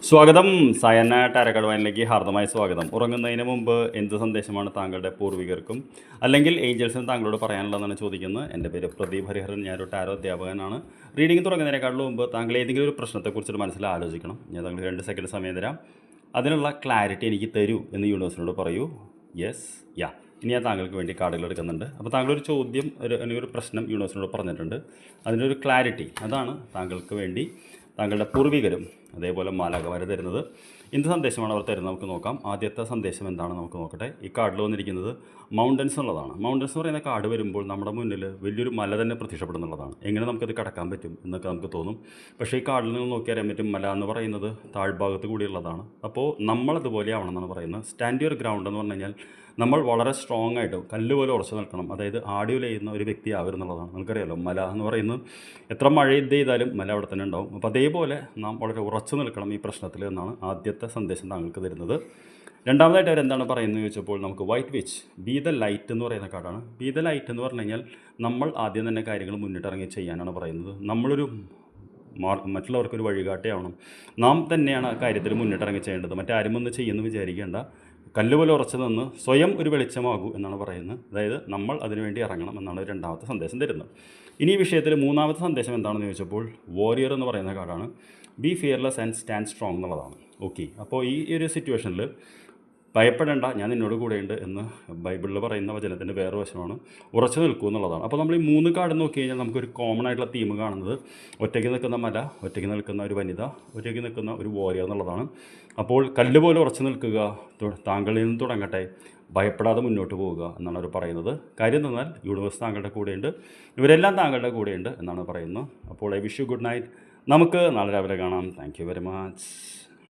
സ്വാഗതം. സയന ടാരക്കടവാനിലേക്ക് ഹാർദമായ സ്വാഗതം. ഉറങ്ങുന്നതിന് മുമ്പ് എന്ത് സന്ദേശമാണ് താങ്കളുടെ പൂർവികർക്കും അല്ലെങ്കിൽ ഏഞ്ചൽസിന് താങ്കളോട് പറയാനുള്ളതെന്നാണ് ചോദിക്കുന്നത്. എൻ്റെ പേര് പ്രദീപ് ഹരിഹരൻ. ഞാനൊരു ടാരോ അധ്യാപകനാണ്. റീഡിംഗ് തുടങ്ങുന്നതിനേക്കാളും മുമ്പ് താങ്കൾ ഏതെങ്കിലും ഒരു പ്രശ്നത്തെക്കുറിച്ചൊരു മനസ്സിൽ ആലോചിക്കണം. ഞാൻ താങ്കൾ 2 സെക്കൻഡ് സമയം തരാം. അതിനുള്ള ക്ലാരിറ്റി എനിക്ക് തരൂ എന്ന് യൂണിവേഴ്സിനോട് പറയൂ. യെസ്, യാ. ഇനി ഞാൻ താങ്കൾക്ക് വേണ്ടി കാർഡുകൾ എടുക്കുന്നുണ്ട്. അപ്പോൾ താങ്കളൊരു ചോദ്യം, അല്ലെങ്കിൽ ഒരു പ്രശ്നം യൂണിവേഴ്സിനോട് പറഞ്ഞിട്ടുണ്ട്. അതിനൊരു ക്ലാരിറ്റി, അതാണ് താങ്കൾക്ക് വേണ്ടി താങ്കളുടെ പൂർവികരും അതേപോലെ മാലാഖമാർ തരുന്നത്. എന്ത് സന്ദേശമാണ് അവർ തരുന്നത് നമുക്ക് നോക്കാം. ആദ്യത്തെ സന്ദേശം എന്താണെന്ന് നമുക്ക് നോക്കട്ടെ. ഈ കാർഡിൽ വന്നിരിക്കുന്നത് മൗണ്ടൻസ് എന്നുള്ളതാണ്. മൗണ്ടൻസ് എന്ന് പറയുന്ന കാർഡ് വരുമ്പോൾ നമ്മുടെ മുന്നിൽ വലിയൊരു മല തന്നെ പ്രത്യക്ഷപ്പെടുന്നുള്ളതാണ്. എങ്ങനെ നമുക്കത് കടക്കാൻ പറ്റും എന്നൊക്കെ നമുക്ക് തോന്നും. പക്ഷേ ഈ കാർഡിൽ നിന്ന് നോക്കി അറിയാൻ പറ്റും, മല എന്ന് പറയുന്നത് താഴ്ഭാഗത്ത് കൂടിയുള്ളതാണ്. അപ്പോൾ നമ്മളതുപോലെ ആവണം എന്നാണ് പറയുന്നത്. സ്റ്റാൻഡ് യുവർ ഗ്രൗണ്ട് എന്ന് പറഞ്ഞു കഴിഞ്ഞാൽ നമ്മൾ വളരെ സ്ട്രോങ് ആയിട്ട് കല്ല് പോലെ ഉറച്ചു നിൽക്കണം. അതായത് ആടി ഉലയുന്ന ഒരു വ്യക്തി ആവരുന്നുള്ളതാണ്. നമുക്കറിയാമല്ലോ, മല എന്ന് പറയുന്നത് എത്ര മഴ ചെയ്താലും മല അവിടെ തന്നെ ഉണ്ടാവും. അപ്പോൾ അതേപോലെ നാം വളരെ ഉറച്ചു നിൽക്കണം ഈ പ്രശ്നത്തിൽ എന്നാണ് ആദ്യത്തെ സന്ദേശം താങ്കൾക്ക് തരുന്നത്. രണ്ടാമതായിട്ട് അവരെന്താണ് പറയുന്നത് ചോദിച്ചപ്പോൾ നമുക്ക് white which, B the light എന്ന് പറയുന്ന കാർഡാണ്. ബി ദ ലൈറ്റ് എന്ന് പറഞ്ഞു കഴിഞ്ഞാൽ നമ്മൾ ആദ്യം തന്നെ കാര്യങ്ങൾ മുന്നിട്ടിറങ്ങി ചെയ്യാനാണ് പറയുന്നത്. നമ്മളൊരു മറ്റുള്ളവർക്കൊരു വഴികാട്ടിയാവണം. നാം തന്നെയാണ് ആ കാര്യത്തിൽ മുന്നിട്ടിറങ്ങി ചെയ്യേണ്ടത്. മറ്റാരും ഒന്ന് ചെയ്യുമെന്ന് വിചാരിക്കേണ്ട. കല്ലുപോലെ ഉറച്ചു നിന്ന് സ്വയം ഒരു വെളിച്ചമാകൂ എന്നാണ് പറയുന്നത്. അതായത് നമ്മൾ അതിനുവേണ്ടി ഇറങ്ങണം എന്നാണ് രണ്ടാമത്തെ സന്ദേശം തരുന്നത്. ഇനി ഈ വിഷയത്തിൽ മൂന്നാമത്തെ സന്ദേശം എന്താണെന്ന് ചോദിച്ചപ്പോൾ വോറിയർ എന്ന് പറയുന്ന കാർഡാണ്. B fearless and stand strong എന്നുള്ളതാണ്. ഓക്കെ, അപ്പോൾ ഈ ഒരു സിറ്റുവേഷനിൽ ഭയപ്പെടേണ്ട, ഞാൻ നിന്നോട് കൂടെയുണ്ട് എന്ന് ബൈബിളിൽ പറയുന്ന വചനത്തിൻ്റെ വേറെ വശമാണ് ഉറച്ചു നിൽക്കൂ എന്നുള്ളതാണ്. അപ്പോൾ നമ്മൾ ഈ 3 കാർഡ് നോക്കി കഴിഞ്ഞാൽ നമുക്കൊരു കോമൺ ആയിട്ടുള്ള തീം കാണുന്നത് ഒറ്റയ്ക്ക് നിൽക്കുന്ന മല, ഒറ്റയ്ക്ക് നിൽക്കുന്ന ഒരു വനിത, ഒറ്റയ്ക്ക് നിൽക്കുന്ന ഒരു വോറിയർ എന്നുള്ളതാണ്. അപ്പോൾ കല്ല് പോലെ ഉറച്ചു നിൽക്കുക, താങ്കളിൽ നിന്ന് തുടങ്ങട്ടെ, ഭയപ്പെടാതെ മുന്നോട്ട് പോവുക എന്നാണ് അവർ പറയുന്നത്. കാര്യം എന്നാൽ യൂണിവേഴ്സ് താങ്കളുടെ കൂടെയുണ്ട്, ഇവരെല്ലാം താങ്കളുടെ കൂടെയുണ്ട് എന്നാണ് പറയുന്നത്. അപ്പോൾ I wish you good night. നമുക്ക് നാളെ രാവിലെ കാണാം. Thank you very much.